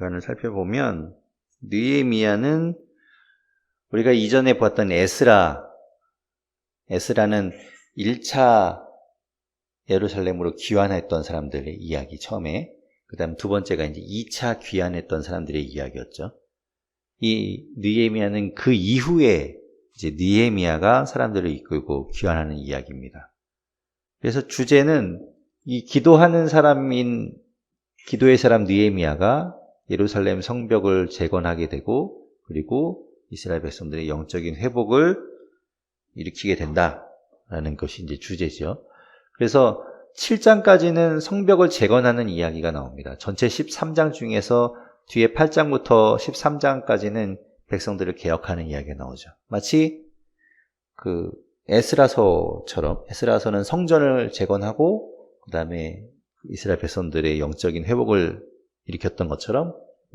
기간을 살펴보면 느헤미야는 우리가 이전에 봤던 에스라는 1차 예루살렘으로 귀환했던 사람들의 이야기 처음에, 그 다음 두 번째가 이제 2차 귀환했던 사람들의 이야기였죠. 이 느헤미야는 그 이후에 이제 느헤미야가 사람들을 이끌고 귀환하는 이야기입니다. 그래서 주제는 이 기도하는 사람인 기도의 사람 느헤미야가 예루살렘 성벽을 재건하게 되고, 그리고 이스라엘 백성들의 영적인 회복을 일으키게 된다라는 것이 이제 주제죠. 그래서 7장까지는 성벽을 재건하는 이야기가 나옵니다. 전체 13장 중에서 뒤에 8장부터 13장까지는 백성들을 개혁하는 이야기가 나오죠. 마치 그 에스라서처럼, 에스라서는 성전을 재건하고 그 다음에 이스라엘 백성들의 영적인 회복을 일으켰던 것처럼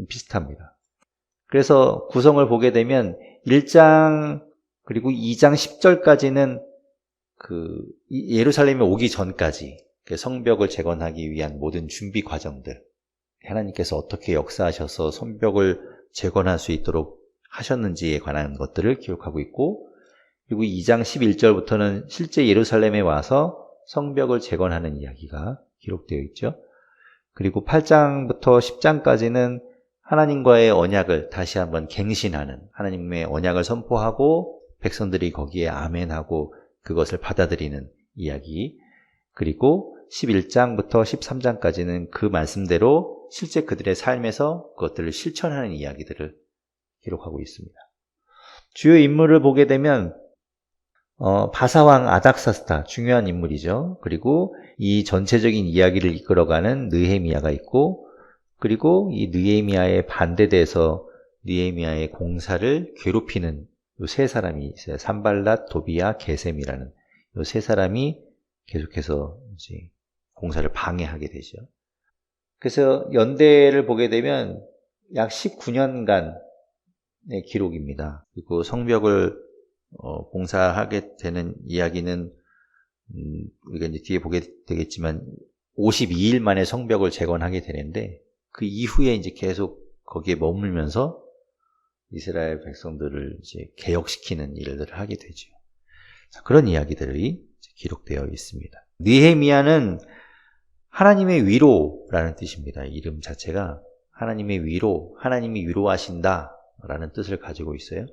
비슷합니다. 그래서 구성을 보게 되면 1장 그리고 2장 10절까지는 그 예루살렘에 오기 전까지 성벽을 재건하기 위한 모든 준비 과정들, 하나님께서 어떻게 역사하셔서 성벽을 재건할 수 있도록 하셨는지에 관한 것들을 기록하고 있고, 그리고 2장 11절부터는 실제 예루살렘에 와서 성벽을 재건하는 이야기가 기록되어 있죠. 그리고 8장부터 10장까지는 하나님과의 언약을 다시 한번 갱신하는, 하나님의 언약을 선포하고 백성들이 거기에 아멘하고 그것을 받아들이는 이야기, 그리고 11장부터 13장까지는 그 말씀대로 실제 그들의 삶에서 그것들을 실천하는 이야기들을 기록하고 있습니다. 주요 인물을 보게 되면 바사왕 아닥사스다, 중요한 인물이죠. 그리고 이 전체적인 이야기를 이끌어가는 느헤미야가 있고, 그리고 이 느헤미야에 반대돼서 느헤미야의 공사를 괴롭히는 이 세 사람이 있어요. 산발랏, 도비야, 게셈이라는 이 세 사람이 계속해서 이제 공사를 방해하게 되죠. 그래서 연대를 보게 되면 약 19년간의 기록입니다. 그리고 성벽을 공사하게 되는 이야기는 우리가 이제 뒤에 보게 되겠지만 52일 만에 성벽을 재건하게 되는데, 그 이후에 이제 계속 거기에 머물면서 이스라엘 백성들을 이제 개혁시키는 일들을 하게 되죠. 자, 그런 이야기들이 기록되어 있습니다. 느헤미야는 하나님의 위로라는 뜻입니다. 이름 자체가 하나님의 위로, 하나님이 위로하신다라는 뜻을 가지고 있어요.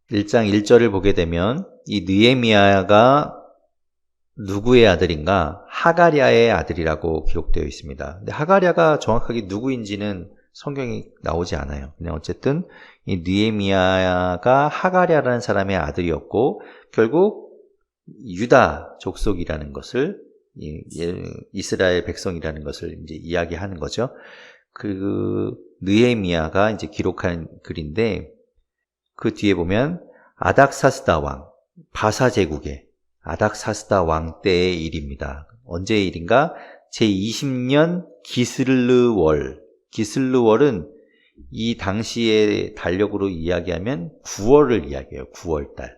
1장 1절을 보게 되면 이 느헤미야가 누구의 아들인가? 하가랴의 아들이라고 기록되어 있습니다. 근데 하가랴가 정확하게 누구인지는 성경이 나오지 않아요. 그냥 어쨌든 이 느헤미야가 하가랴라는 사람의 아들이었고, 결국 유다 족속이라는 것을, 이스라엘 백성이라는 것을 이제 이야기하는 거죠. 그 느헤미야가 이제 기록한 글인데, 그 뒤에 보면 아닥사스다 왕, 바사 제국의 아닥사스다 왕 때의 일입니다. 언제의 일인가? 제20년 기슬르월. 기슬르월은 이 당시의 달력으로 이야기하면 9월을 이야기해요. 9월달.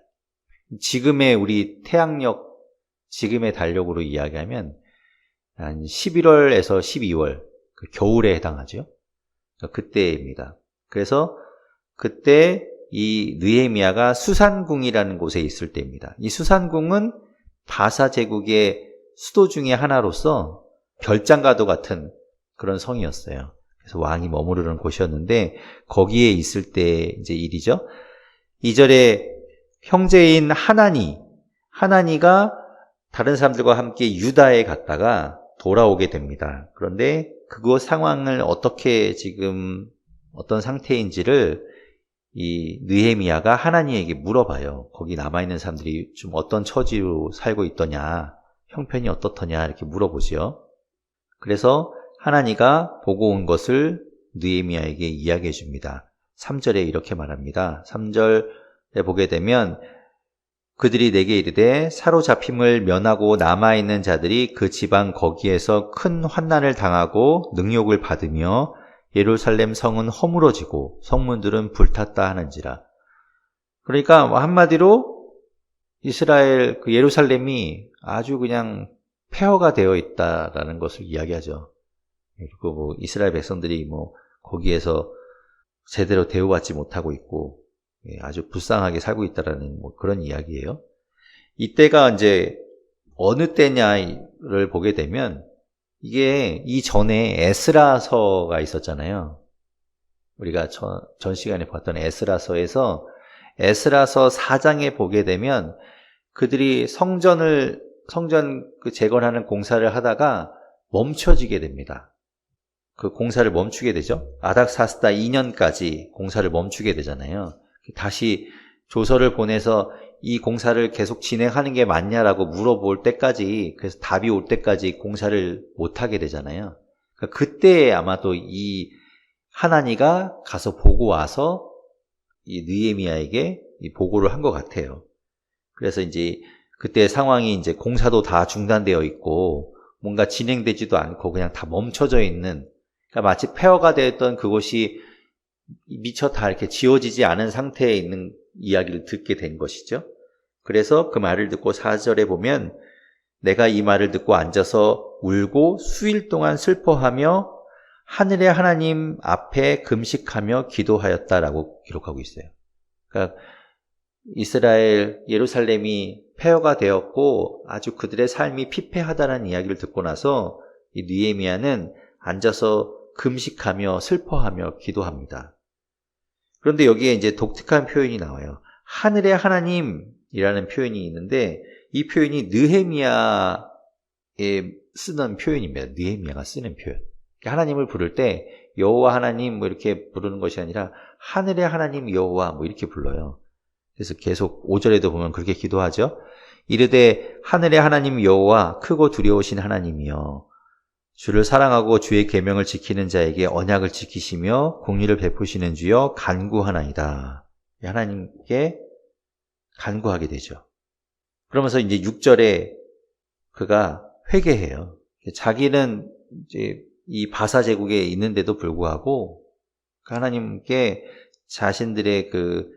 지금의 우리 태양력, 지금의 달력으로 이야기하면 한 11월에서 12월, 그 겨울에 해당하죠. 그때입니다. 그래서 그때 이 느헤미야가 수산궁이라는 곳에 있을 때입니다. 이 수산궁은 바사 제국의 수도 중에 하나로서 별장과도 같은 그런 성이었어요. 그래서 왕이 머무르는 곳이었는데 거기에 있을 때 이제 일이죠. 2절에 형제인 하나니가 다른 사람들과 함께 유다에 갔다가 돌아오게 됩니다. 그런데 그곳 상황을 어떻게 지금 어떤 상태인지를 이 느헤미야가 하나님에게 물어봐요. 거기 남아있는 사람들이 좀 어떤 처지로 살고 있더냐, 형편이 어떻더냐 이렇게 물어보죠. 그래서 하나니가 보고 온 것을 느헤미야에게 이야기해 줍니다. 3절에 이렇게 말합니다. 3절에 보게 되면 그들이 내게 이르되 사로잡힘을 면하고 남아있는 자들이 그 지방 거기에서 큰 환난을 당하고 능욕을 받으며 예루살렘 성은 허물어지고 성문들은 불탔다 하는지라. 그러니까 한마디로 이스라엘 그 예루살렘이 아주 그냥 폐허가 되어 있다라는 것을 이야기하죠. 그리고 이스라엘 백성들이 거기에서 제대로 대우받지 못하고 있고 아주 불쌍하게 살고 있다라는 그런 이야기예요. 이때가 이제 어느 때냐를 보게 되면 이게 이전에 에스라서가 있었잖아요. 우리가 전 시간에 봤던 에스라서에서 에스라서 4장에 보게 되면 그들이 성전 재건하는 공사를 하다가 멈춰지게 됩니다. 그 공사를 멈추게 되죠. 아닥사스다 2년까지 공사를 멈추게 되잖아요. 다시 조서를 보내서 이 공사를 계속 진행하는 게 맞냐라고 물어볼 때까지, 그래서 답이 올 때까지 공사를 못하게 되잖아요. 그러니까 그때 아마도 이 하나니가 가서 보고 와서 이 느헤미야에게 이 보고를 한 것 같아요. 그래서 이제 그때 상황이 이제 공사도 다 중단되어 있고 뭔가 진행되지도 않고 그냥 다 멈춰져 있는, 그러니까 마치 폐허가 되었던 그곳이 미처 다 이렇게 지워지지 않은 상태에 있는 이야기를 듣게 된 것이죠. 그래서 그 말을 듣고 4절에 보면 내가 이 말을 듣고 앉아서 울고 수일 동안 슬퍼하며 하늘의 하나님 앞에 금식하며 기도하였다라고 기록하고 있어요. 그러니까 이스라엘 예루살렘이 폐허가 되었고 아주 그들의 삶이 피폐하다는 이야기를 듣고 나서 이 느헤미야는 앉아서 금식하며 슬퍼하며 기도합니다. 그런데 여기에 이제 독특한 표현이 나와요. 하늘의 하나님이라는 표현이 있는데 이 표현이 느헤미야에 쓰는 표현입니다. 느헤미야가 쓰는 표현. 하나님을 부를 때 여호와 하나님 이렇게 부르는 것이 아니라 하늘의 하나님 여호와 이렇게 불러요. 그래서 계속 5절에도 보면 그렇게 기도하죠. 이르되 하늘의 하나님 여호와 크고 두려우신 하나님이여 주를 사랑하고 주의 계명을 지키는 자에게 언약을 지키시며 공의를 베푸시는 주여 간구하나이다. 하나님께 간구하게 되죠. 그러면서 이제 6절에 그가 회개해요. 자기는 이제 이 바사 제국에 있는데도 불구하고 하나님께 자신들의 그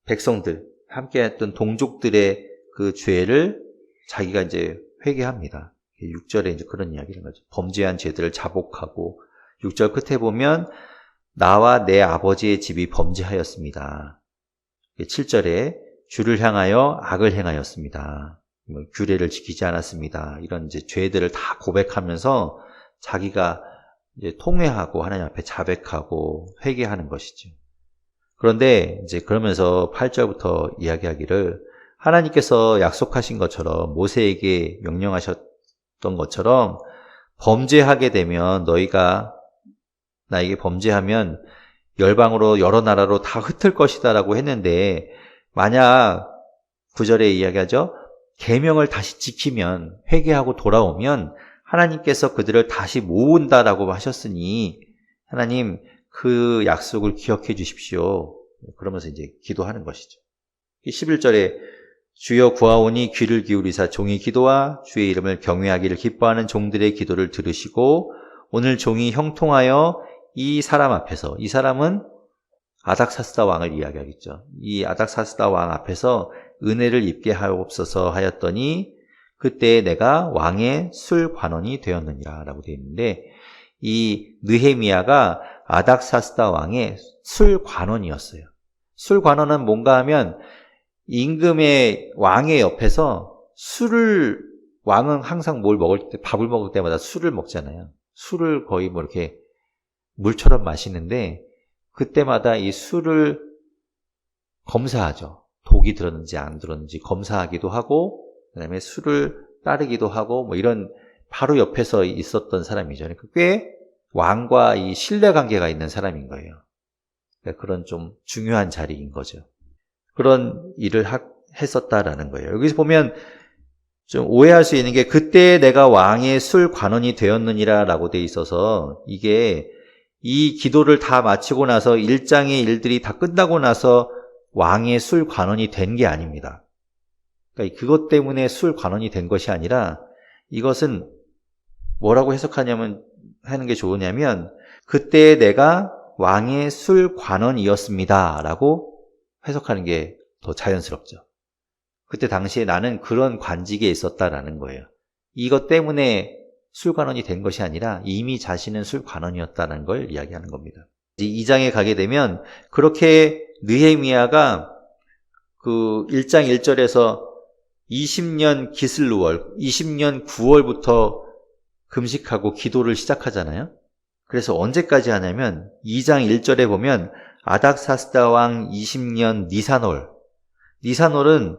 백성들, 함께했던 동족들의 그 죄를 자기가 이제 회개합니다. 6절에 이제 그런 이야기를 하죠. 범죄한 죄들을 자복하고 6절 끝에 보면 나와 내 아버지의 집이 범죄하였습니다. 7절에 주를 향하여 악을 행하였습니다. 규례를 지키지 않았습니다. 이런 이제 죄들을 다 고백하면서 자기가 이제 통회하고 하나님 앞에 자백하고 회개하는 것이죠. 그런데 이제 그러면서 8절부터 이야기하기를 하나님께서 약속하신 것처럼 모세에게 명령하셨던 것처럼 범죄하게 되면 너희가 나에게 범죄하면 열방으로 여러 나라로 다 흩을 것이다 라고 했는데 만약 9절에 이야기하죠. 계명을 다시 지키면 회개하고 돌아오면 하나님께서 그들을 다시 모은다라고 하셨으니 하나님 그 약속을 기억해 주십시오. 그러면서 이제 기도하는 것이죠. 11절에 주여 구하오니 귀를 기울이사 종이 기도와 주의 이름을 경외하기를 기뻐하는 종들의 기도를 들으시고 오늘 종이 형통하여 이 사람 앞에서, 이 사람은 아닥사스다 왕을 이야기하겠죠. 이 아닥사스다 왕 앞에서 은혜를 입게 하옵소서 하였더니 그때 내가 왕의 술관원이 되었느니라 라고 되어 있는데 이 느헤미야가 아닥사스다 왕의 술관원이었어요. 술관원은 뭔가 하면 임금의 왕의 옆에서 왕은 항상 밥을 먹을 때마다 술을 먹잖아요. 술을 거의 이렇게 물처럼 마시는데 그때마다 이 술을 검사하죠. 독이 들었는지 안 들었는지 검사하기도 하고 그다음에 술을 따르기도 하고 이런 바로 옆에서 있었던 사람이죠. 그러니까 꽤 왕과 이 신뢰관계가 있는 사람인 거예요. 그러니까 그런 좀 중요한 자리인 거죠. 그런 일을 했었다라는 거예요. 여기서 보면 좀 오해할 수 있는 게 그때 내가 왕의 술관원이 되었느니라 라고 돼 있어서 이게 이 기도를 다 마치고 나서 일장의 일들이 다 끝나고 나서 왕의 술관원이 된 게 아닙니다. 그러니까 그것 때문에 술관원이 된 것이 아니라 이것은 뭐라고 하는 게 좋으냐면 그때 내가 왕의 술관원이었습니다 라고 해석하는 게 더 자연스럽죠. 그때 당시에 나는 그런 관직에 있었다라는 거예요. 이것 때문에 술관원이 된 것이 아니라 이미 자신은 술관원이었다는 걸 이야기하는 겁니다. 이제 2장에 가게 되면 그렇게 느헤미야가 그 1장 1절에서 20년 기슬루월, 20년 9월부터 금식하고 기도를 시작하잖아요. 그래서 언제까지 하냐면 2장 1절에 보면 아닥사스다 왕 20년 니산월. 니산월은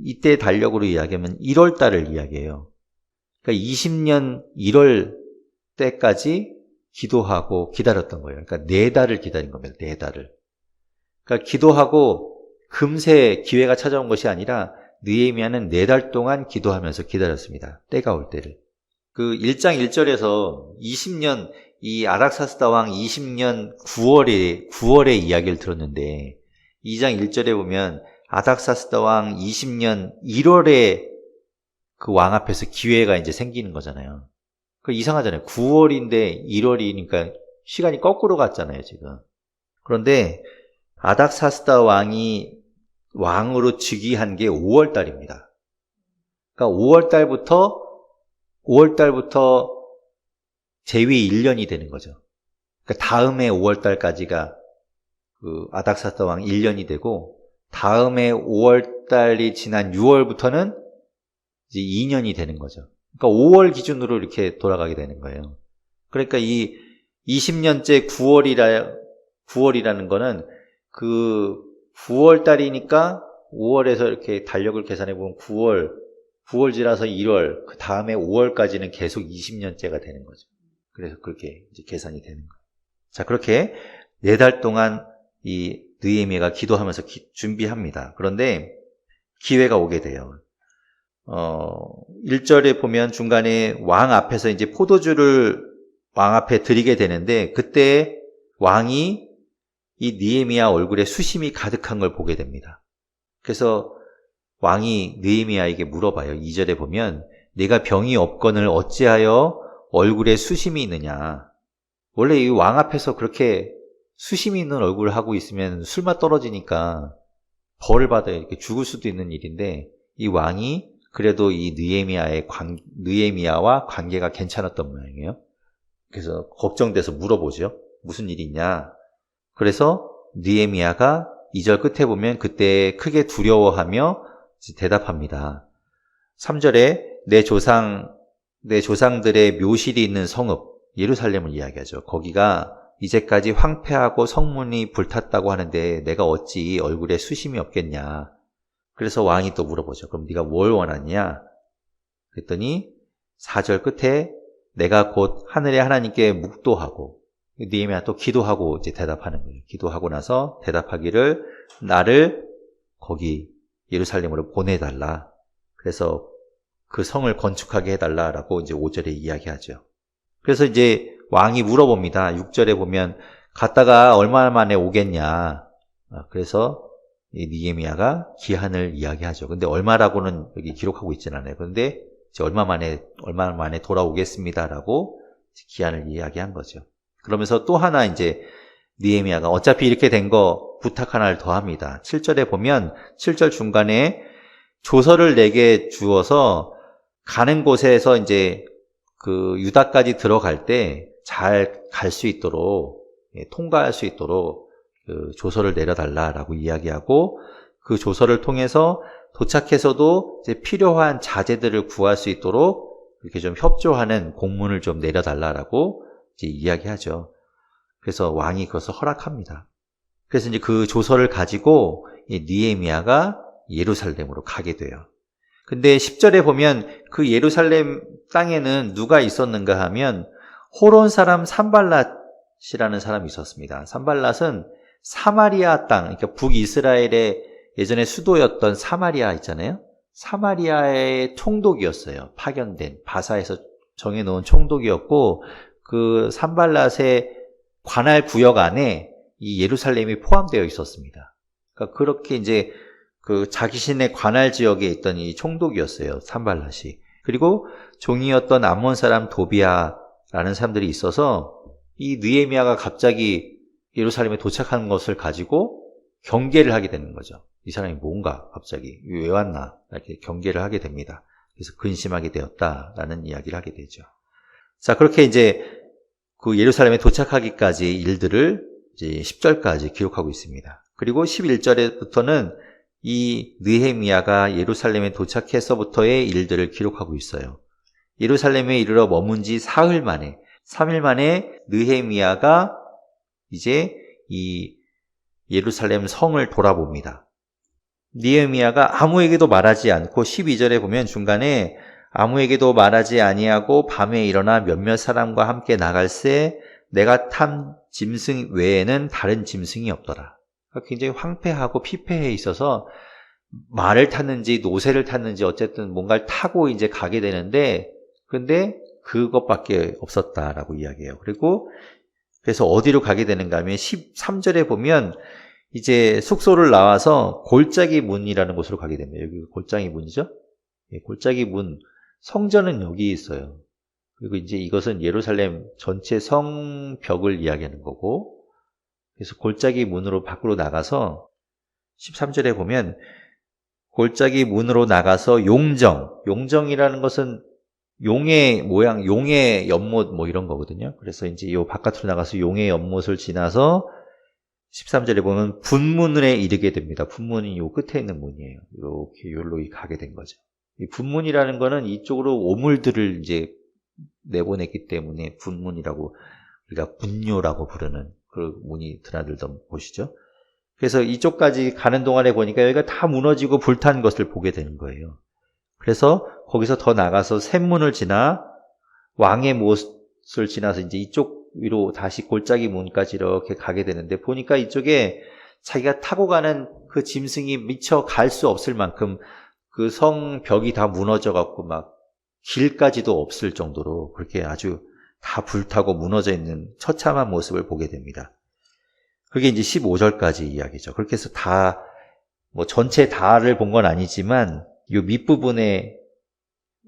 이때 달력으로 이야기하면 1월 달을 이야기해요. 그러니까 20년 1월 때까지 기도하고 기다렸던 거예요. 그러니까 4달을 기다린 겁니다. 4달을. 그러니까 기도하고 금세 기회가 찾아온 것이 아니라 느헤미야는 4달 동안 기도하면서 기다렸습니다. 때가 올 때를. 그 1장 1절에서 20년 이 아닥사스다 왕 20년 9월의 이야기를 들었는데 2장 1절에 보면 아닥사스다 왕 20년 1월에 그 왕 앞에서 기회가 이제 생기는 거잖아요. 그 이상하잖아요. 9월인데 1월이니까 시간이 거꾸로 갔잖아요, 지금. 그런데 아닥사스다 왕이 왕으로 즉위한 게 5월 달입니다. 그러니까 5월 달부터 재위 1년이 되는 거죠. 그러니까 다음해 5월 달까지가 그 아닥사스다 왕 1년이 되고 다음해 5월 달이 지난 6월부터는 이제 2년이 되는 거죠. 그러니까 5월 기준으로 이렇게 돌아가게 되는 거예요. 그러니까 이 20년째 9월이라는 거는 그 9월 달이니까 5월에서 이렇게 달력을 계산해 보면 9월 지나서 1월, 그 다음에 5월까지는 계속 20년째가 되는 거죠. 그래서 그렇게 이제 계산이 되는 거예요. 자, 그렇게 4달 동안 이 느헤미야가 기도하면서 준비합니다. 그런데 기회가 오게 돼요. 1절에 보면 중간에 왕 앞에서 이제 포도주를 왕 앞에 드리게 되는데 그때 왕이 이 느헤미야 얼굴에 수심이 가득한 걸 보게 됩니다. 그래서 왕이 느헤미야에게 물어봐요. 2절에 보면 내가 병이 없거늘 어찌하여 얼굴에 수심이 있느냐. 원래 이 왕 앞에서 그렇게 수심이 있는 얼굴을 하고 있으면 술맛 떨어지니까 벌을 받아야 이렇게 죽을 수도 있는 일인데 이 왕이 그래도 이 느헤미야와 관계가 괜찮았던 모양이에요. 그래서 걱정돼서 물어보죠. 무슨 일이 있냐. 그래서 느헤미야가 2절 끝에 보면 그때 크게 두려워하며 대답합니다. 3절에 내 조상들의 묘실이 있는 성읍 예루살렘을 이야기하죠. 거기가 이제까지 황폐하고 성문이 불탔다고 하는데 내가 어찌 얼굴에 수심이 없겠냐. 그래서 왕이 또 물어보죠. 그럼 네가 뭘 원하냐? 그랬더니 4절 끝에 내가 곧 하늘의 하나님께 묵도하고 느헤미야 또 기도하고 이제 대답하는 거예요. 기도하고 나서 대답하기를 나를 거기 예루살렘으로 보내달라. 그래서 그 성을 건축하게 해달라라고 이제 5절에 이야기하죠. 그래서 이제 왕이 물어봅니다. 6절에 보면 갔다가 얼마 만에 오겠냐. 그래서 이 느헤미야가 기한을 이야기하죠. 근데 얼마라고는 여기 기록하고 있지는 않아요. 그런데 이제 얼마 만에 돌아오겠습니다라고 기한을 이야기한 거죠. 그러면서 또 하나 이제 느헤미야가 어차피 이렇게 된 거 부탁 하나를 더 합니다. 7절에 보면 7절 중간에 조서를 내게 주어서 가는 곳에서 이제 그 유다까지 들어갈 때 잘 갈 수 있도록 통과할 수 있도록 그 조서를 내려달라라고 이야기하고 그 조서를 통해서 도착해서도 이제 필요한 자재들을 구할 수 있도록 이렇게 좀 협조하는 공문을 좀 내려달라라고 이제 이야기하죠. 그래서 왕이 그것을 허락합니다. 그래서 이제 그 조서를 가지고 이 느헤미야가 예루살렘으로 가게 돼요. 근데 10절에 보면 그 예루살렘 땅에는 누가 있었는가 하면 호론 사람 산발랏이라는 사람이 있었습니다. 산발랏은 사마리아 땅, 그러니까 북이스라엘의 예전에 수도였던 사마리아 있잖아요. 사마리아의 총독이었어요. 파견된 바사에서 정해놓은 총독이었고 그 산발랏의 관할 구역 안에 이 예루살렘이 포함되어 있었습니다. 그러니까 그렇게 이제 그 자기신의 관할 지역에 있던 이 총독이었어요. 산발랏이. 그리고 종이었던 암몬 사람 도비아라는 사람들이 있어서 이 느헤미야가 갑자기 예루살렘에 도착한 것을 가지고 경계를 하게 되는 거죠. 이 사람이 뭔가 갑자기 왜 왔나 이렇게 경계를 하게 됩니다. 그래서 근심하게 되었다라는 이야기를 하게 되죠. 자, 그렇게 이제 그 예루살렘에 도착하기까지 일들을 이제 10절까지 기록하고 있습니다. 그리고 11절부터는 이 느헤미야가 예루살렘에 도착해서부터의 일들을 기록하고 있어요. 예루살렘에 이르러 머문 지 3일 만에 느헤미야가 이제 이 예루살렘 성을 돌아봅니다. 느헤미야가 아무에게도 말하지 않고 12절에 보면 중간에 아무에게도 말하지 아니하고 밤에 일어나 몇몇 사람과 함께 나갈새 내가 탄 짐승 외에는 다른 짐승이 없더라. 굉장히 황폐하고 피폐해 있어서 말을 탔는지 노새를 탔는지 어쨌든 뭔가를 타고 이제 가게 되는데 근데 그것밖에 없었다라고 이야기해요. 그리고 그래서 어디로 가게 되는가 하면 13절에 보면 이제 숙소를 나와서 골짜기 문이라는 곳으로 가게 됩니다. 여기 골짜기 문이죠? 예, 골짜기 문. 성전은 여기 있어요. 그리고 이제 이것은 예루살렘 전체 성벽을 이야기하는 거고, 그래서 골짜기 문으로 밖으로 나가서 13절에 보면 골짜기 문으로 나가서 용정이라는 것은 용의 모양, 용의 연못 뭐 이런 거거든요. 그래서 이제 요 바깥으로 나가서 용의 연못을 지나서 13절에 보면 분문에 이르게 됩니다. 분문이 요 끝에 있는 문이에요. 이렇게 요로 가게 된 거죠. 이 분문이라는 거는 이쪽으로 오물들을 이제 내보냈기 때문에 분문이라고 우리가 분뇨라고 부르는 그 문이 드나들던 곳이죠. 그래서 이쪽까지 가는 동안에 보니까 여기가 다 무너지고 불탄 것을 보게 되는 거예요. 그래서 거기서 더 나가서 샘문을 지나 왕의 못을 지나서 이제 이쪽 위로 다시 골짜기 문까지 이렇게 가게 되는데 보니까 이쪽에 자기가 타고 가는 그 짐승이 미처 갈 수 없을 만큼 그 성벽이 다 무너져 갖고 막 길까지도 없을 정도로 그렇게 아주 다 불타고 무너져 있는 처참한 모습을 보게 됩니다. 그게 이제 15절까지 이야기죠. 그렇게 해서 다, 뭐 전체 다를 본 건 아니지만, 이 밑부분의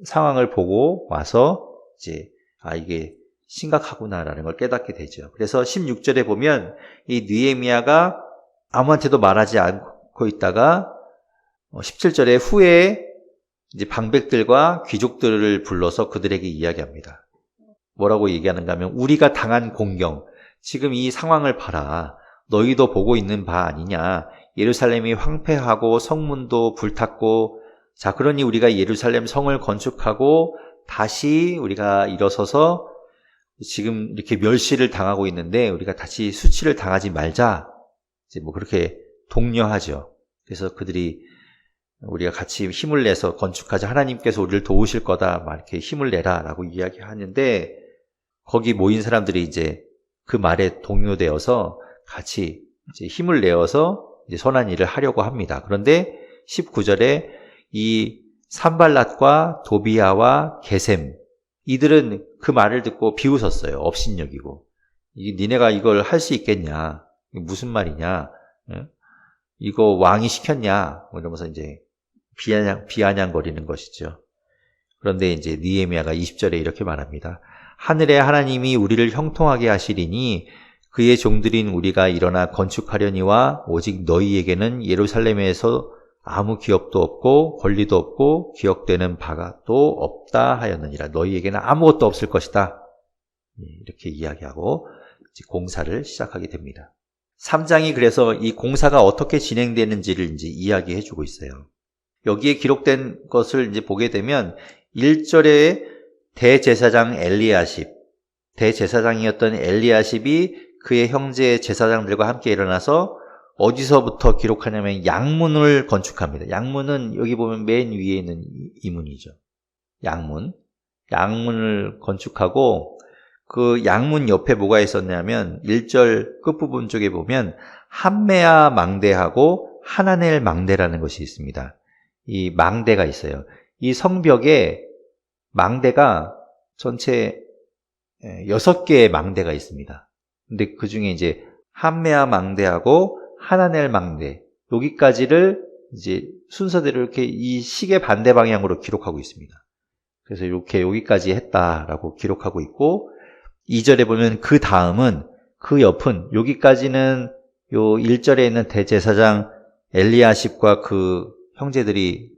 상황을 보고 와서, 이제, 이게 심각하구나라는 걸 깨닫게 되죠. 그래서 16절에 보면, 이 느헤미야가 아무한테도 말하지 않고 있다가, 17절에 후에 이제 방백들과 귀족들을 불러서 그들에게 이야기합니다. 뭐라고 얘기하는가 하면, 우리가 당한 공경, 지금 이 상황을 봐라. 너희도 보고 있는 바 아니냐. 예루살렘이 황폐하고 성문도 불탔고, 자, 그러니 우리가 예루살렘 성을 건축하고 다시 우리가 일어서서 지금 이렇게 멸시를 당하고 있는데 우리가 다시 수치를 당하지 말자. 이제 뭐 그렇게 독려하죠. 그래서 그들이 우리가 같이 힘을 내서 건축하자. 하나님께서 우리를 도우실 거다. 막 이렇게 힘을 내라라고 이야기하는데 거기 모인 사람들이 이제 그 말에 동요되어서 같이 이제 힘을 내어서 이제 선한 일을 하려고 합니다. 그런데 19절에 이 산발랏과 도비아와 게셈 이들은 그 말을 듣고 비웃었어요. 업신여기고 니네가 이걸 할 수 있겠냐? 이게 무슨 말이냐? 이거 왕이 시켰냐? 뭐 이러면서 이제 비아냥거리는 것이죠. 그런데 이제 느헤미야가 20절에 이렇게 말합니다. 하늘의 하나님이 우리를 형통하게 하시리니 그의 종들인 우리가 일어나 건축하려니와 오직 너희에게는 예루살렘에서 아무 기업도 없고 권리도 없고 기억되는 바가 또 없다 하였느니라. 너희에게는 아무것도 없을 것이다. 이렇게 이야기하고 이제 공사를 시작하게 됩니다. 3장이 그래서 이 공사가 어떻게 진행되는지를 이제 이야기해 주고 있어요. 여기에 기록된 것을 이제 보게 되면 1절에 대제사장 엘리야십, 대제사장이었던 엘리야십이 그의 형제 제사장들과 함께 일어나서 어디서부터 기록하냐면 양문을 건축합니다. 양문은 여기 보면 맨 위에 있는 이 문이죠. 양문을 건축하고 그 양문 옆에 뭐가 있었냐면 1절 끝부분 쪽에 보면 한메아 망대하고 하나넬 망대라는 것이 있습니다. 이 망대가 있어요. 이 성벽에 망대가 전체 6개의 망대가 있습니다. 근데 그 중에 이제 한메아 망대하고 하나넬 망대 여기까지를 이제 순서대로 이렇게 이 시계 반대 방향으로 기록하고 있습니다. 그래서 이렇게 여기까지 했다라고 기록하고 있고 2절에 보면 그 다음은 그 옆은 여기까지는 요 1절에 있는 대제사장 엘리야십과 그 형제들이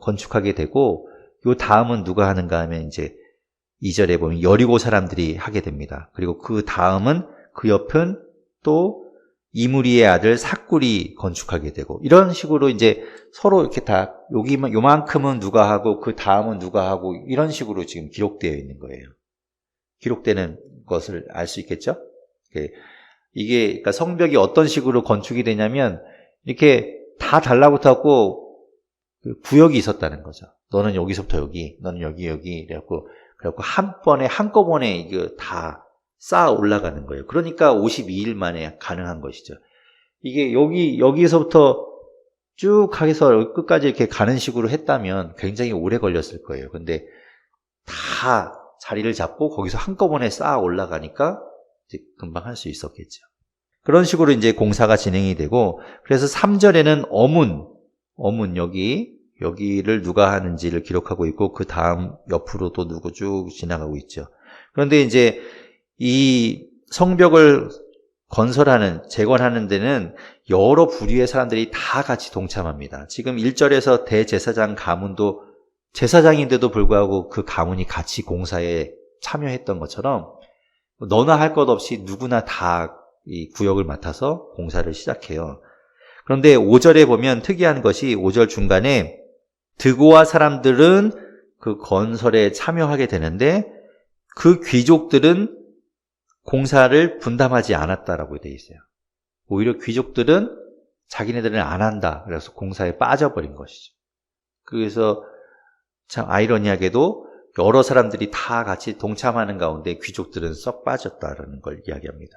건축하게 되고 요 다음은 누가 하는가 하면 이제 2절에 보면 여리고 사람들이 하게 됩니다. 그리고 그 다음은 그 옆은 또 이무리의 아들 삭굴이 건축하게 되고, 이런 식으로 이제 서로 이렇게 다 요만큼은 누가 하고 그 다음은 누가 하고, 이런 식으로 지금 기록되어 있는 거예요. 기록되는 것을 알 수 있겠죠? 이게 그러니까 성벽이 어떤 식으로 건축이 되냐면 이렇게 다 달라붙었고 구역이 있었다는 거죠. 너는 여기서부터 여기, 너는 여기 그래갖고 한꺼번에 이거 다 쌓아 올라가는 거예요. 그러니까 52일 만에 가능한 것이죠. 이게 여기서부터 쭉 해서 끝까지 이렇게 가는 식으로 했다면 굉장히 오래 걸렸을 거예요. 근데 다 자리를 잡고 거기서 한꺼번에 쌓아 올라가니까 이제 금방 할 수 있었겠죠. 그런 식으로 이제 공사가 진행이 되고, 그래서 3절에는 어문 여기를 누가 하는지를 기록하고 있고, 그 다음 옆으로 또 누구 쭉 지나가고 있죠. 그런데 이제 이 성벽을 재건하는 데는 여러 부류의 사람들이 다 같이 동참합니다. 지금 1절에서 대제사장 가문도 제사장인데도 불구하고 그 가문이 같이 공사에 참여했던 것처럼 너나 할 것 없이 누구나 다 이 구역을 맡아서 공사를 시작해요. 그런데 5절에 보면 특이한 것이 5절 중간에 드고아 사람들은 그 건설에 참여하게 되는데 그 귀족들은 공사를 분담하지 않았다라고 되어 있어요. 오히려 귀족들은 자기네들은 안 한다. 그래서 공사에 빠져버린 것이죠. 그래서 참 아이러니하게도 여러 사람들이 다 같이 동참하는 가운데 귀족들은 썩 빠졌다라는 걸 이야기합니다.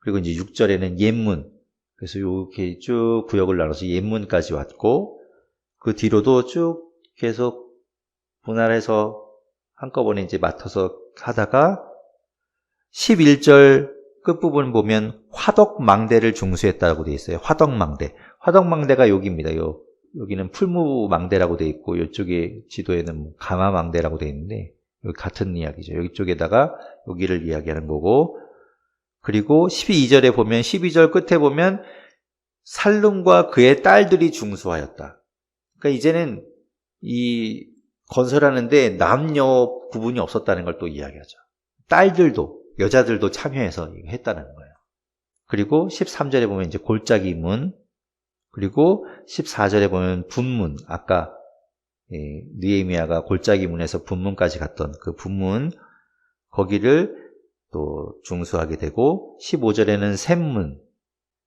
그리고 이제 6절에는 옛문. 그래서 이렇게 쭉 구역을 나눠서 옛문까지 왔고, 그 뒤로도 쭉 계속 분할해서 한꺼번에 이제 맡아서 하다가 11절 끝부분 보면 화덕망대를 중수했다고 되어 있어요. 화덕망대. 화덕망대가 여기입니다. 여기는 풀무망대라고 되어 있고, 이쪽에 지도에는 가마망대라고 되어 있는데, 여기 같은 이야기죠. 여기 쪽에다가 여기를 이야기하는 거고, 그리고 12절에 보면, 12절 끝에 보면 살룸과 그의 딸들이 중수하였다. 그러니까 이제는 이 건설하는데 남녀 구분이 없었다는 걸 또 이야기하죠. 딸들도, 여자들도 참여해서 했다는 거예요. 그리고 13절에 보면 이제 골짜기 문, 그리고 14절에 보면 분문, 아까 느헤미야가 골짜기 문에서 분문까지 갔던 그 분문, 거기를 또 중수하게 되고, 15절에는 샘문.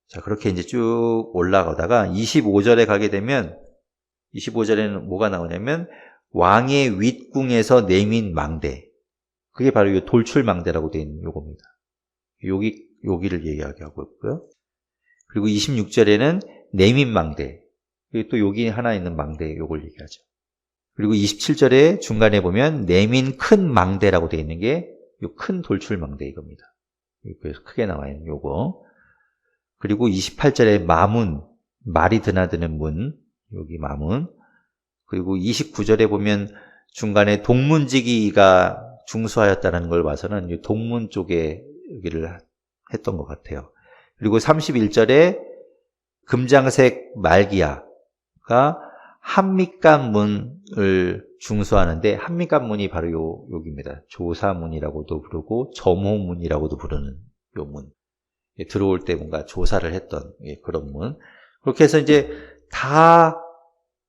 자, 그렇게 이제 쭉 올라가다가 25절에 가게 되면, 25절에는 뭐가 나오냐면 왕의 윗궁에서 내민 망대. 그게 바로 이 돌출망대라고 되어 있는 요겁니다. 여기를 얘기하고 있고요. 그리고 26절에는 내민망대. 또 여기 하나 있는 망대, 요걸 얘기하죠. 그리고 27절에 중간에 보면 내민 큰 망대라고 되어 있는 게 요 큰 돌출망대 이겁니다. 그래서 크게 나와 있는 요거. 그리고 28절에 마문, 말이 드나드는 문, 여기 마문. 그리고 29절에 보면 중간에 동문지기가 중수하였다는 걸 봐서는 이 동문 쪽에 여기를 했던 것 같아요. 그리고 31절에 금장색 말기야가 한밑간문을 중수하는데, 한밑간문이 바로 여기입니다. 조사문이라고도 부르고 점호문이라고도 부르는 요 문. 들어올 때 뭔가 조사를 했던 그런 문. 그렇게 해서 이제 다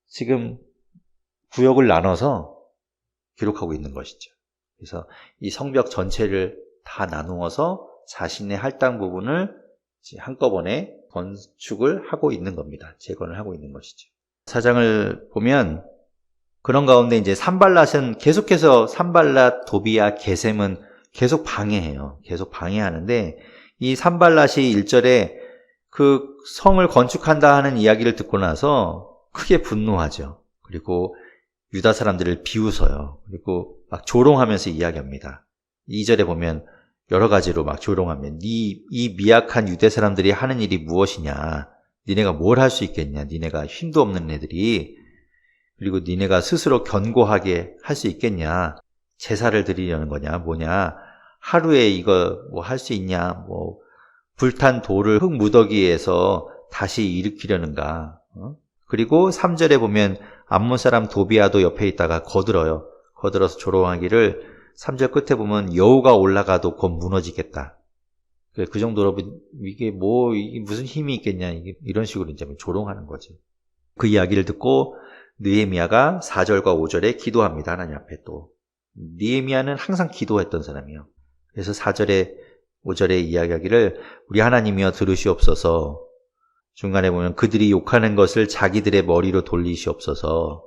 지금 구역을 나눠서 기록하고 있는 것이죠. 그래서 이 성벽 전체를 다 나누어서 자신의 할당 부분을 한꺼번에 건축을 하고 있는 겁니다. 재건을 하고 있는 것이죠. 사장을 보면 그런 가운데 이제 산발랏은 계속해서 산발랏, 도비야, 게셈은 계속 방해해요. 계속 방해하는데, 이 산발랏이 1절에 그 성을 건축한다 하는 이야기를 듣고 나서 크게 분노하죠. 그리고 유다 사람들을 비웃어요. 그리고 막 조롱하면서 이야기합니다. 2절에 보면 여러 가지로 막 조롱하면 이 미약한 유대 사람들이 하는 일이 무엇이냐, 니네가 뭘 할 수 있겠냐, 니네가 힘도 없는 애들이, 그리고 니네가 스스로 견고하게 할 수 있겠냐, 제사를 드리려는 거냐, 뭐냐, 하루에 이거 뭐 할 수 있냐, 뭐 불탄 돌을 흙 무더기에서 다시 일으키려는가. 그리고 3절에 보면 암몬 사람 도비야도 옆에 있다가 거들어서 조롱하기를, 3절 끝에 보면 여우가 올라가도 곧 무너지겠다. 그 정도로 이게 무슨 힘이 있겠냐, 이런 식으로 이제 조롱하는 거죠. 그 이야기를 듣고 느헤미야가 4절과 5절에 기도합니다. 하나님 앞에 또. 느헤미야는 항상 기도했던 사람이에요. 그래서 4절에 5절에 이야기하기를 우리 하나님이여 들으시옵소서. 중간에 보면 그들이 욕하는 것을 자기들의 머리로 돌리시옵소서.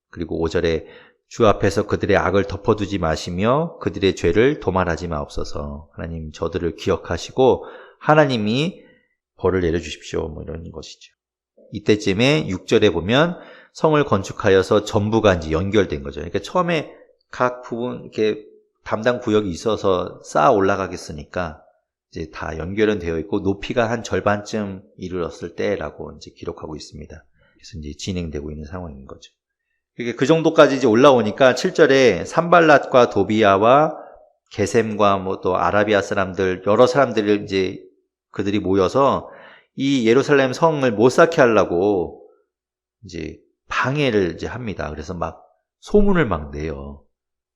그리고 5절에 주 앞에서 그들의 악을 덮어두지 마시며 그들의 죄를 도말하지 마옵소서. 하나님 저들을 기억하시고 하나님이 벌을 내려주십시오. 이런 것이죠. 이때쯤에 6절에 보면 성을 건축하여서 전부가 이제 연결된 거죠. 그러니까 처음에 각 부분 이렇게 담당 구역이 있어서 쌓아 올라가겠으니까 이제 다 연결은 되어 있고 높이가 한 절반쯤 이르렀을 때라고 이제 기록하고 있습니다. 그래서 이제 진행되고 있는 상황인 거죠. 그 정도까지 이제 올라오니까 7절에 산발랏과 도비야와 게셈과 또 아라비아 사람들 여러 사람들을 이제 그들이 모여서 이 예루살렘 성을 못 쌓게 하려고 이제 방해를 이제 합니다. 그래서 막 소문을 막 내요.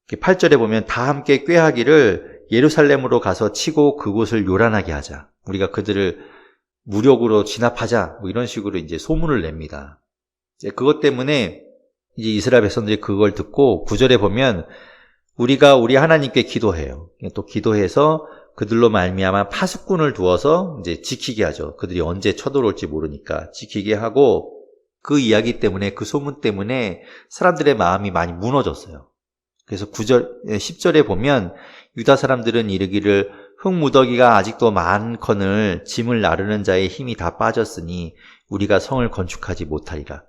8절에 보면 다 함께 꾀하기를 예루살렘으로 가서 치고 그곳을 요란하게 하자. 우리가 그들을 무력으로 진압하자. 이런 식으로 이제 소문을 냅니다. 이제 그것 때문에 이제 이스라엘 백성들이 그걸 듣고 9절에 보면 우리가 우리 하나님께 기도해요. 또 기도해서 그들로 말미암아 파수꾼을 두어서 이제 지키게 하죠. 그들이 언제 쳐들어올지 모르니까 지키게 하고 그 이야기 때문에 그 소문 때문에 사람들의 마음이 많이 무너졌어요. 그래서 10절에 보면 유다 사람들은 이르기를 흙무더기가 아직도 많거늘 짐을 나르는 자의 힘이 다 빠졌으니 우리가 성을 건축하지 못하리라.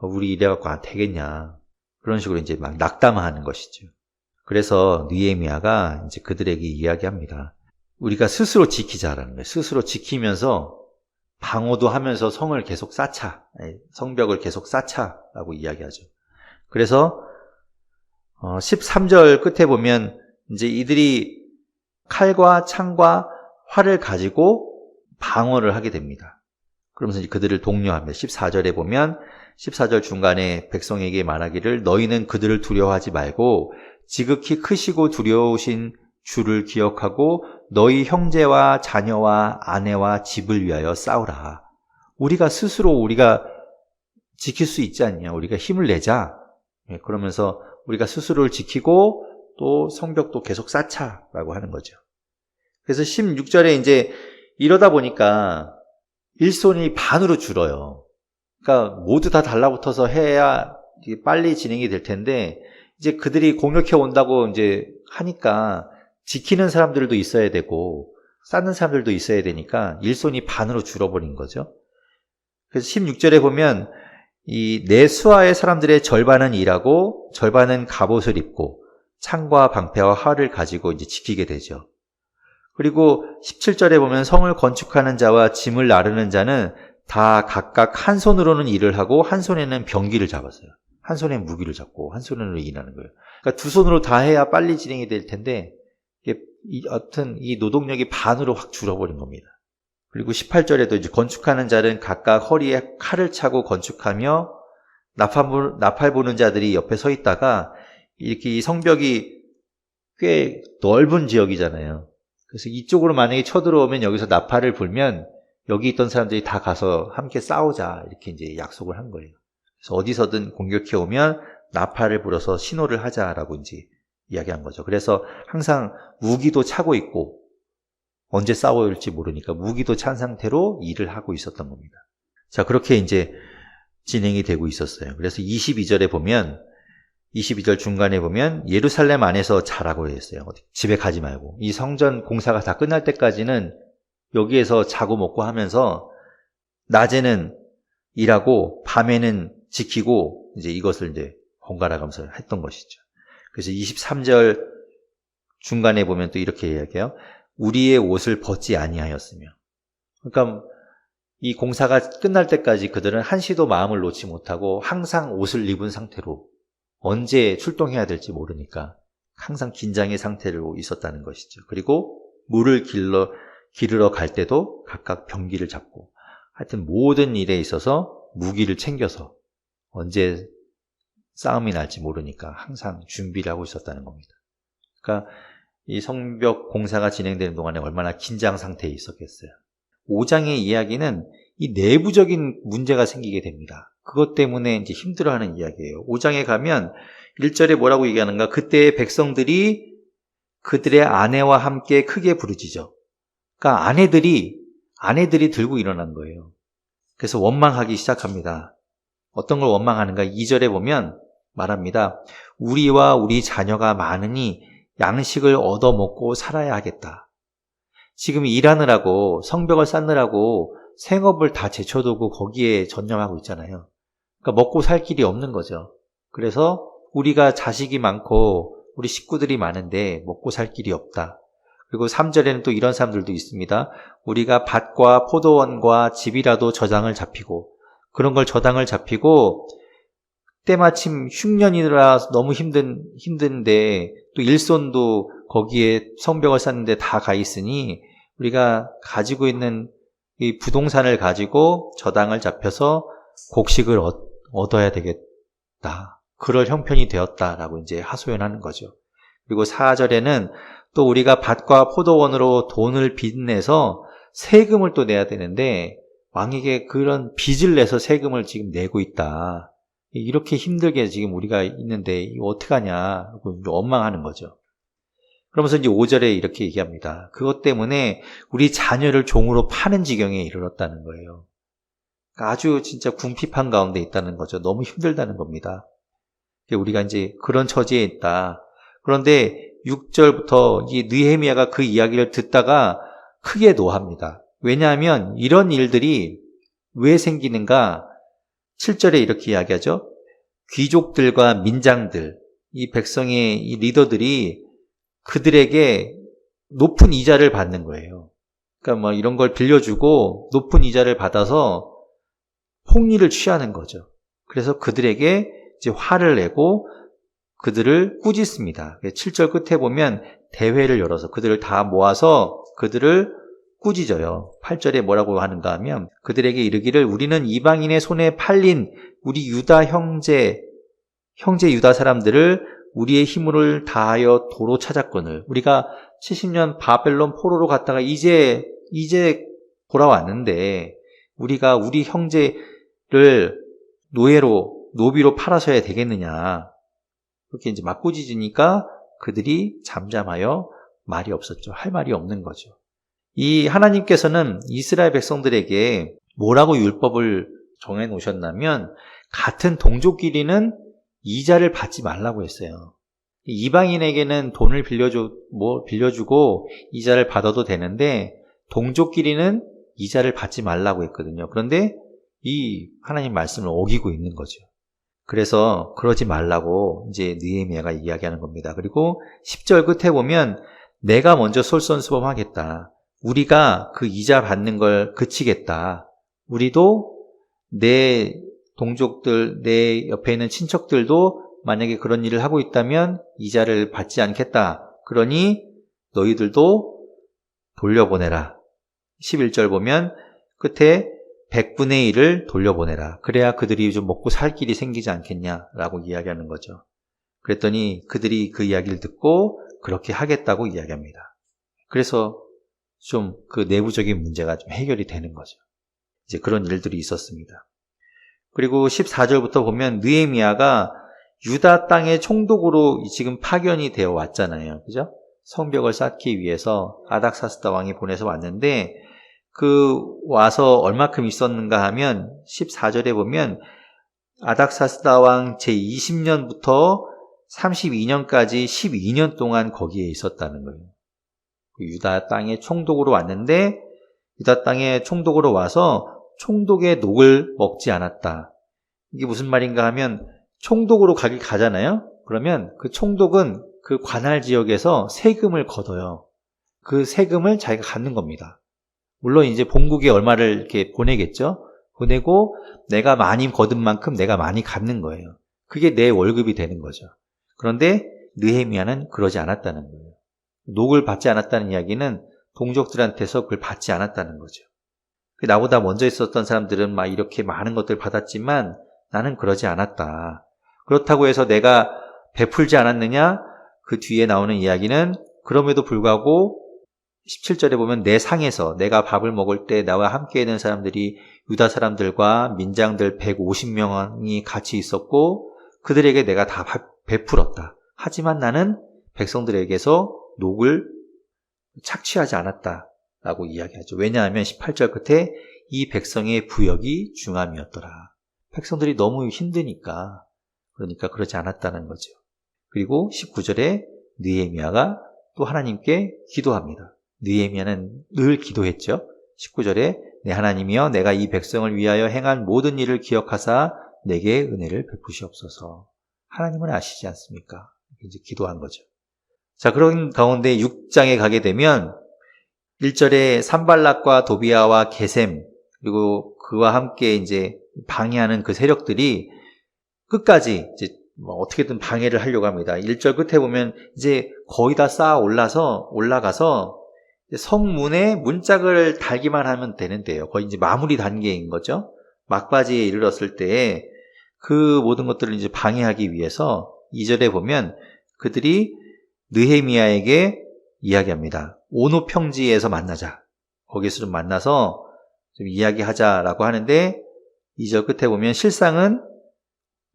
우리 이래갖고 안 되겠냐. 그런 식으로 이제 막 낙담하는 것이죠. 그래서 느헤미야가 이제 그들에게 이야기합니다. 우리가 스스로 지키자라는 거예요. 스스로 지키면서 방어도 하면서 성을 계속 쌓자. 성벽을 계속 쌓자라고 이야기하죠. 그래서 13절 끝에 보면 이제 이들이 칼과 창과 활을 가지고 방어를 하게 됩니다. 그러면서 이제 그들을 독려합니다. 14절에 보면 14절 중간에 백성에게 말하기를 너희는 그들을 두려워하지 말고 지극히 크시고 두려우신 주를 기억하고 너희 형제와 자녀와 아내와 집을 위하여 싸우라. 우리가 스스로 우리가 지킬 수 있지 않냐. 우리가 힘을 내자. 그러면서 우리가 스스로를 지키고 또 성벽도 계속 쌓자라고 하는 거죠. 그래서 16절에 이제 이러다 보니까 일손이 반으로 줄어요. 그러니까 모두 다 달라붙어서 해야 빨리 진행이 될 텐데 이제 그들이 공격해 온다고 이제 하니까 지키는 사람들도 있어야 되고 쌓는 사람들도 있어야 되니까 일손이 반으로 줄어버린 거죠. 그래서 16절에 보면 이 내 수하의 사람들의 절반은 일하고 절반은 갑옷을 입고 창과 방패와 활을 가지고 이제 지키게 되죠. 그리고 17절에 보면 성을 건축하는 자와 짐을 나르는 자는 다 각각 한 손으로는 일을 하고 한 손에는 병기를 잡았어요. 한 손에 무기를 잡고 한 손으로 일하는 거예요. 그러니까 두 손으로 다 해야 빨리 진행이 될 텐데 여튼 이 노동력이 반으로 확 줄어버린 겁니다. 그리고 18절에도 이제 건축하는 자는 각각 허리에 칼을 차고 건축하며 나팔 부는 자들이 옆에 서 있다가 이렇게 이 성벽이 꽤 넓은 지역이잖아요. 그래서 이쪽으로 만약에 쳐들어오면 여기서 나팔을 불면 여기 있던 사람들이 다 가서 함께 싸우자 이렇게 이제 약속을 한 거예요. 그래서 어디서든 공격해 오면 나팔을 불어서 신호를 하자라고 이제 이야기한 거죠. 그래서 항상 무기도 차고 있고 언제 싸워올지 모르니까 무기도 찬 상태로 일을 하고 있었던 겁니다. 자, 그렇게 이제 진행이 되고 있었어요. 그래서 22절에 보면 22절 중간에 보면 예루살렘 안에서 자라고 했어요. 집에 가지 말고. 이 성전 공사가 다 끝날 때까지는 여기에서 자고 먹고 하면서 낮에는 일하고 밤에는 지키고 이제 이것을 이제 번갈아 가면서 했던 것이죠. 그래서 23절 중간에 보면 또 이렇게 이야기해요. 우리의 옷을 벗지 아니하였으며. 그러니까 이 공사가 끝날 때까지 그들은 한시도 마음을 놓지 못하고 항상 옷을 입은 상태로 언제 출동해야 될지 모르니까 항상 긴장의 상태로 있었다는 것이죠. 그리고 물을 기르러 갈 때도 각각 병기를 잡고 하여튼 모든 일에 있어서 무기를 챙겨서 언제 싸움이 날지 모르니까 항상 준비를 하고 있었다는 겁니다. 그러니까 이 성벽 공사가 진행되는 동안에 얼마나 긴장 상태에 있었겠어요. 5장의 이야기는 이 내부적인 문제가 생기게 됩니다. 그것 때문에 이제 힘들어하는 이야기예요. 5장에 가면 1절에 뭐라고 얘기하는가? 그때 백성들이 그들의 아내와 함께 크게 부르짖어. 그러니까 아내들이 들고 일어난 거예요. 그래서 원망하기 시작합니다. 어떤 걸 원망하는가? 2절에 보면 말합니다. 우리와 우리 자녀가 많으니 양식을 얻어먹고 살아야 하겠다. 지금 일하느라고 성벽을 쌓느라고 생업을 다 제쳐두고 거기에 전념하고 있잖아요. 그러니까 먹고 살 길이 없는 거죠. 그래서 우리가 자식이 많고 우리 식구들이 많은데 먹고 살 길이 없다. 그리고 3절에는 또 이런 사람들도 있습니다. 우리가 밭과 포도원과 집이라도 저당을 잡히고 그런 걸 저당을 잡히고 때마침 흉년이라 너무 힘든데 또 일손도 거기에 성벽을 쌓는데 다 가 있으니 우리가 가지고 있는 이 부동산을 가지고 저당을 잡혀서 곡식을 얻어야 되겠다. 그럴 형편이 되었다라고 이제 하소연하는 거죠. 그리고 4절에는 또 우리가 밭과 포도원으로 돈을 빚내서 세금을 또 내야 되는데 왕에게 그런 빚을 내서 세금을 지금 내고 있다. 이렇게 힘들게 지금 우리가 있는데 이거 어떡하냐 하고 원망하는 거죠. 그러면서 이제 5절에 이렇게 얘기합니다. 그것 때문에 우리 자녀를 종으로 파는 지경에 이르렀다는 거예요. 아주 진짜 궁핍한 가운데 있다는 거죠. 너무 힘들다는 겁니다. 우리가 이제 그런 처지에 있다. 그런데 6절부터 이 느헤미야가 그 이야기를 듣다가 크게 노합니다. 왜냐하면 이런 일들이 왜 생기는가? 7절에 이렇게 이야기하죠. 귀족들과 민장들, 이 백성의 이 리더들이 그들에게 높은 이자를 받는 거예요. 그러니까 뭐 이런 걸 빌려주고 높은 이자를 받아서 폭리를 취하는 거죠. 그래서 그들에게 이제 화를 내고 그들을 꾸짖습니다. 7절 끝에 보면 대회를 열어서 그들을 다 모아서 그들을 꾸짖어요. 8절에 뭐라고 하는가 하면 그들에게 이르기를 우리는 이방인의 손에 팔린 우리 유다 형제 유다 사람들을 우리의 힘을 다하여 도로 찾았거늘 우리가 70년 바벨론 포로로 갔다가 이제 돌아왔는데 우리가 우리 형제를 노비로 팔아서야 되겠느냐. 그렇게 이제 막 꾸짖으니까 그들이 잠잠하여 말이 없었죠. 할 말이 없는 거죠. 이 하나님께서는 이스라엘 백성들에게 뭐라고 율법을 정해 놓으셨냐면 같은 동족끼리는 이자를 받지 말라고 했어요. 이방인에게는 돈을 빌려주고 이자를 받아도 되는데 동족끼리는 이자를 받지 말라고 했거든요. 그런데 이 하나님 말씀을 어기고 있는 거죠. 그래서 그러지 말라고 이제 느헤미야가 이야기하는 겁니다. 그리고 10절 끝에 보면 내가 먼저 솔선수범하겠다. 우리가 그 이자 받는 걸 그치겠다. 우리도 내 동족들, 내 옆에 있는 친척들도 만약에 그런 일을 하고 있다면 이자를 받지 않겠다. 그러니 너희들도 돌려보내라. 11절 보면 끝에 100분의 1을 돌려보내라. 그래야 그들이 좀 먹고 살 길이 생기지 않겠냐라고 이야기하는 거죠. 그랬더니 그들이 그 이야기를 듣고 그렇게 하겠다고 이야기합니다. 그래서 좀 그 내부적인 문제가 좀 해결이 되는 거죠. 이제 그런 일들이 있었습니다. 그리고 14절부터 보면 느헤미야가 유다 땅의 총독으로 지금 파견이 되어 왔잖아요. 그죠? 성벽을 쌓기 위해서 아닥사스다 왕이 보내서 왔는데 와서 얼마큼 있었는가 하면 14절에 보면 아닥사스다 왕 제20년부터 32년까지 12년 동안 거기에 있었다는 거예요. 유다 땅의 총독으로 왔는데 유다 땅의 총독으로 와서 총독의 녹을 먹지 않았다. 이게 무슨 말인가 하면 총독으로 가잖아요. 그러면 그 총독은 그 관할 지역에서 세금을 걷어요. 그 세금을 자기가 갖는 겁니다. 물론 이제 본국에 얼마를 이렇게 보내겠죠. 보내고 내가 많이 거둔 만큼 내가 많이 갖는 거예요. 그게 내 월급이 되는 거죠. 그런데 느헤미야는 그러지 않았다는 거예요. 녹을 받지 않았다는 이야기는 동족들한테서 그걸 받지 않았다는 거죠. 나보다 먼저 있었던 사람들은 막 이렇게 많은 것들을 받았지만 나는 그러지 않았다. 그렇다고 해서 내가 베풀지 않았느냐? 그 뒤에 나오는 이야기는 그럼에도 불구하고 17절에 보면 내 상에서 내가 밥을 먹을 때 나와 함께 있는 사람들이 유다 사람들과 민장들 150명이 같이 있었고 그들에게 내가 다 베풀었다. 하지만 나는 백성들에게서 녹을 착취하지 않았다라고 이야기하죠. 왜냐하면 18절 끝에 이 백성의 부역이 중함이었더라. 백성들이 너무 힘드니까 그러니까 그러지 않았다는 거죠. 그리고 19절에 느헤미야가 또 하나님께 기도합니다. 느헤미야는 늘 기도했죠. 19절에 내 하나님이여 내가 이 백성을 위하여 행한 모든 일을 기억하사 내게 은혜를 베푸시옵소서. 하나님은 아시지 않습니까? 이제 기도한 거죠. 자, 그런 가운데 6장에 가게 되면 1절에 산발락과 도비아와 게셈 그리고 그와 함께 이제 방해하는 그 세력들이 끝까지 이제 어떻게든 방해를 하려고 합니다. 1절 끝에 보면 이제 거의 다 쌓아 올라가서 성문에 문짝을 달기만 하면 되는데요. 거의 이제 마무리 단계인 거죠. 막바지에 이르렀을 때 그 모든 것들을 이제 방해하기 위해서 2절에 보면 그들이 느헤미야에게 이야기합니다. 오노 평지에서 만나자. 거기서 좀 만나서 좀 이야기하자라고 하는데 2절 끝에 보면 실상은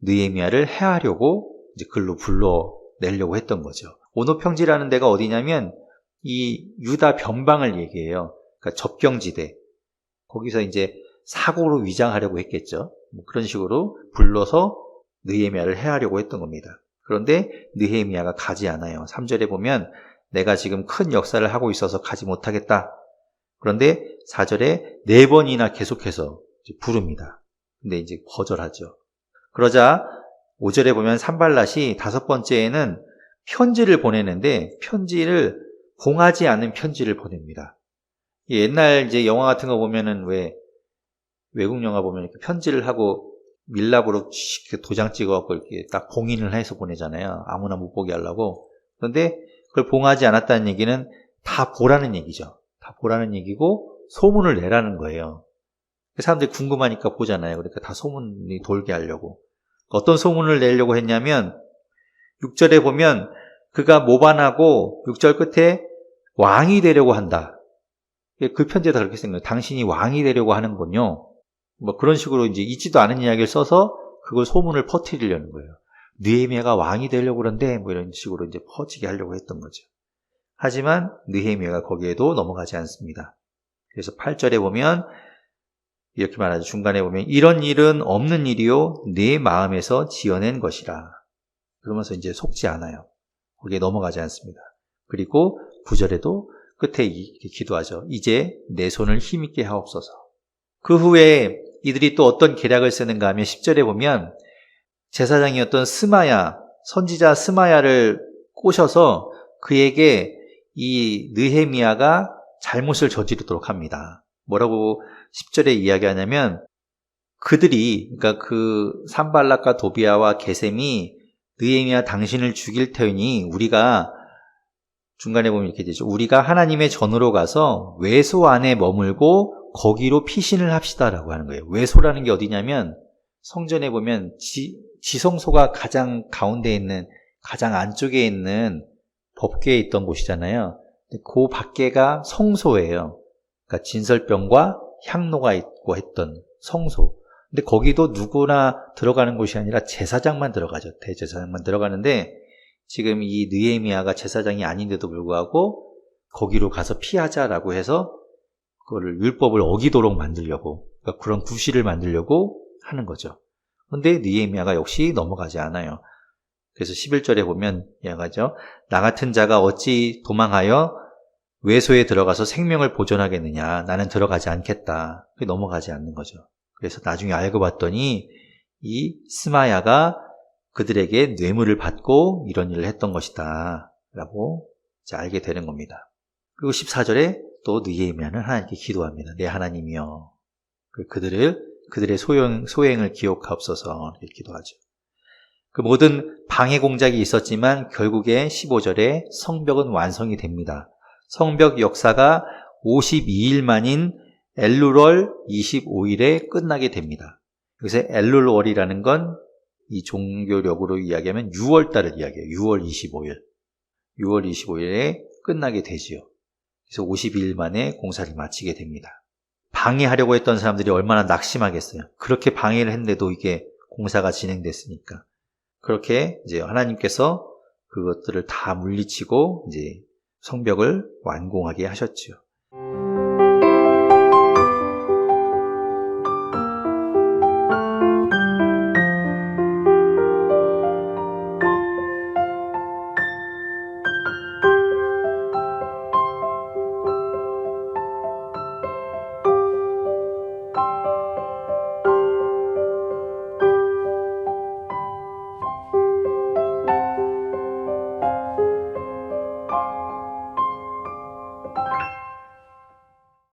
느헤미야를 해하려고 이제 글로 불러내려고 했던 거죠. 오노 평지라는 데가 어디냐면 이 유다 변방을 얘기해요. 그러니까 접경지대. 거기서 이제 사고로 위장하려고 했겠죠. 뭐 그런 식으로 불러서 느헤미야를 해하려고 했던 겁니다. 그런데 느헤미야가 가지 않아요. 3절에 보면 내가 지금 큰 역사를 하고 있어서 가지 못하겠다. 그런데 4절에 4번이나 계속해서 부릅니다. 근데 이제 거절하죠. 그러자 5절에 보면 산발랏이 5번째에는 편지를 보내는데 편지를 봉하지 않은 편지를 보냅니다. 옛날 이제 영화 같은 거 보면은 왜 외국 영화 보면 이렇게 편지를 하고 밀랍으로 도장 찍어갖고 이렇게 딱 봉인을 해서 보내잖아요. 아무나 못 보게 하려고. 그런데 그걸 봉하지 않았다는 얘기는 다 보라는 얘기죠. 다 보라는 얘기고 소문을 내라는 거예요. 사람들이 궁금하니까 보잖아요. 그러니까 다 소문이 돌게 하려고. 어떤 소문을 내려고 했냐면 6절에 보면 그가 모반하고 6절 끝에 왕이 되려고 한다. 그 편지에다 그렇게 쓴 거예요. 당신이 왕이 되려고 하는군요. 뭐 그런 식으로 이제 있지도 않은 이야기를 써서 그걸 소문을 퍼뜨리려는 거예요. 느헤미야가 왕이 되려고 그러는데 뭐 이런 식으로 이제 퍼지게 하려고 했던 거죠. 하지만 느헤미야가 거기에도 넘어가지 않습니다. 그래서 8절에 보면 이렇게 말하죠. 중간에 보면 이런 일은 없는 일이요 내 마음에서 지어낸 것이라. 그러면서 이제 속지 않아요. 거기에 넘어가지 않습니다. 그리고 9절에도 끝에 이렇게 기도하죠. 이제 내 손을 힘있게 하옵소서. 그 후에 이들이 또 어떤 계략을 쓰는가 하면 10절에 보면 제사장이었던 스마야, 선지자 스마야를 꼬셔서 그에게 이 느헤미야가 잘못을 저지르도록 합니다. 뭐라고 10절에 이야기하냐면 그들이 그러니까 그 산발락과 도비아와 게셈이 느헤미야 당신을 죽일 터이니 우리가 중간에 보면 이렇게 되죠. 우리가 하나님의 전으로 가서 외소 안에 머물고 거기로 피신을 합시다라고 하는 거예요. 외소라는 게 어디냐면 성전에 보면 지성소가 가장 가운데 있는 가장 안쪽에 있는 법궤에 있던 곳이잖아요. 그 밖에가 성소예요. 그러니까 진설병과 향로가 있고 했던 성소. 근데 거기도 누구나 들어가는 곳이 아니라 제사장만 들어가죠. 대제사장만 들어가는데 지금 이 느헤미야가 제사장이 아닌데도 불구하고 거기로 가서 피하자라고 해서 그걸 율법을 어기도록 만들려고 그러니까 그런 구실을 만들려고 하는 거죠. 그런데 느헤미야가 역시 넘어가지 않아요. 그래서 11절에 보면 이야기하죠. 나 같은 자가 어찌 도망하여 외소에 들어가서 생명을 보존하겠느냐. 나는 들어가지 않겠다. 그게 넘어가지 않는 거죠. 그래서 나중에 알고 봤더니 이 스마야가 그들에게 뇌물을 받고 이런 일을 했던 것이다 라고 이제 알게 되는 겁니다. 그리고 14절에 또 느헤미야는 하나님께 기도합니다. 내 하나님이여 그들의 소행을 기억하옵소서 이렇게 기도하죠. 그 모든 방해 공작이 있었지만 결국에 15절에 성벽은 완성이 됩니다. 성벽 역사가 52일 만인 엘룰월 25일에 끝나게 됩니다. 여기서 엘룰월이라는 건 이 종교력으로 이야기하면 6월 달을 이야기해요. 6월 25일. 6월 25일에 끝나게 되지요. 그래서 52일 만에 공사를 마치게 됩니다. 방해하려고 했던 사람들이 얼마나 낙심하겠어요. 그렇게 방해를 했는데도 이게 공사가 진행됐으니까. 그렇게 이제 하나님께서 그것들을 다 물리치고 이제 성벽을 완공하게 하셨죠.